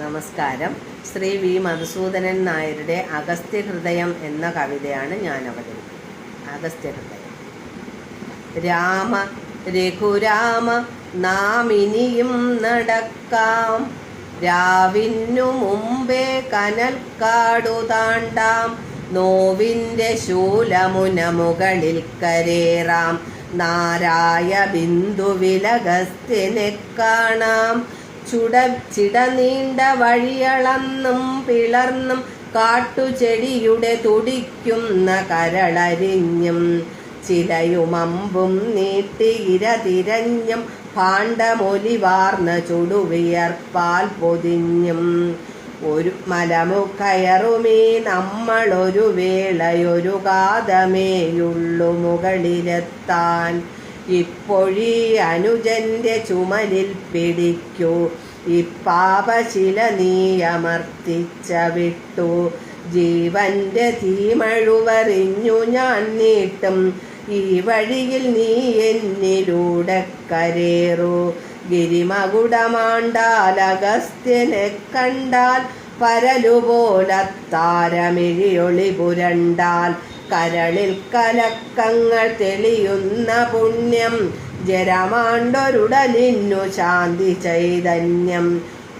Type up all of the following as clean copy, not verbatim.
നമസ്കാരം. ശ്രീ വി മധുസൂദനൻ നായരുടെ അഗസ്ത്യഹൃദയം എന്ന കവിതയാണ് ഞാൻ അവതരിപ്പിക്കുന്നത്. അഗസ്ത്യഹൃദയം. രാമ രഘുരാമ നാം ഇനിയും നടക്കാം, രാവിനു മുമ്പേ കനൽക്കാടു താണ്ടാം, നോവിൻ്റെ ശൂലമുന മുകളിൽ കരേറാം, നാരായ ബിന്ദുവിലഗസ്ത്യനെ കാണാം, ചിട നീണ്ട വഴിയളന്നും പിളർന്നും കാട്ടുചെടിയുടെ തുടിക്കുന്ന കരളരിഞ്ഞും, ചിലയുമമ്പും നീട്ടി ഇര തിരഞ്ഞും ഭാണ്ഡമൊലിവാർന്ന ചുടുവിയർപ്പാൽ പൊതിഞ്ഞും, ഒരു മലമുക്കയറുമീ നമ്മളൊരു വേളയൊരു കാതമേയുള്ളു മുകളിലെത്താൻ, ഇപ്പൊഴീ അനുജന്റെ ചുമലിൽ പിടിക്കൂ, ഇപ്പാപശില നീയമർത്തിച്ച വിട്ടു, ജീവന്റെ തീമഴുവറിഞ്ഞു ഞാൻ നീട്ടും, ഈ വഴിയിൽ നീ എന്നിലൂടെ കരേറൂ, ഗിരിമകുടമാണ്ടാൽ അഗസ്ത്യനെ കണ്ടാൽ, പരലുപോലത്താരമിഴിയൊളി പുരണ്ടാൽ, കരളിൽ കലക്കങ്ങൾ തെളിയുന്ന പുണ്യം, ജരമാണ്ടൊരുടലിന്നു ശാന്തി ചൈതന്യം,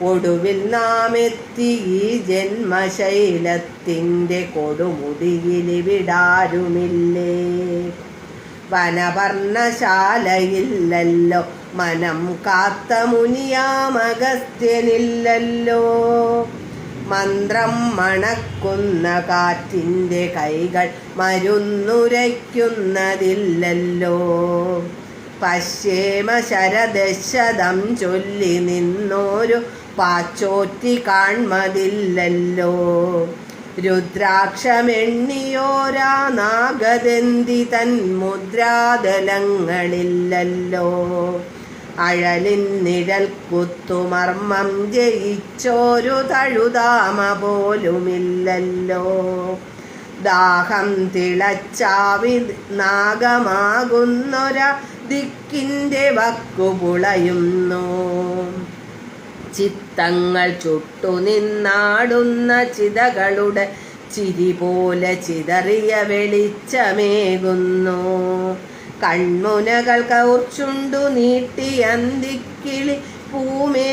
ഒടുവിൽ നാം എത്തി ഈ ജന്മശൈലത്തിൻ്റെ കൊടുമുടിയിലിവിടാരുമില്ലേ, വനപർണശാലയില്ലല്ലോ മനം കാത്ത മുനിയാമഗസ്ത്യനില്ലല്ലോ, മന്ത്രം മണക്കുന്ന കാറ്റിൻ്റെ കൈകൾ മരുന്നുരയ്ക്കുന്നതില്ലല്ലോ, പശ്ചേമ ശരദശതം ചൊല്ലി നിന്നോരു പാച്ചോറ്റി കാൺമതില്ലല്ലോ, രുദ്രാക്ഷമെണ്ണിയോരാ നാഗദന്തി തൻ മുദ്രാതലങ്ങളില്ലല്ലോ, അഴലിൻ നിഴൽ കുത്തുമർമ്മം ജയിച്ചോരു തഴുതാമ പോലുമില്ലല്ലോ, ദാഹം തിളച്ചാവി നാഗമാകുന്നൊര ദിക്കിൻ്റെ വക്കുപുളയുന്നു, ചിത്തങ്ങൾ ചുട്ടുനിന്നാടുന്ന ചിതകളുടെ ചിരി പോലെ ചിതറിയ വെളിച്ചമേകുന്നു, കൺമുനകൾ കൗർച്ചുണ്ടു നീട്ടി അന്തിക്കിളി പൂമേ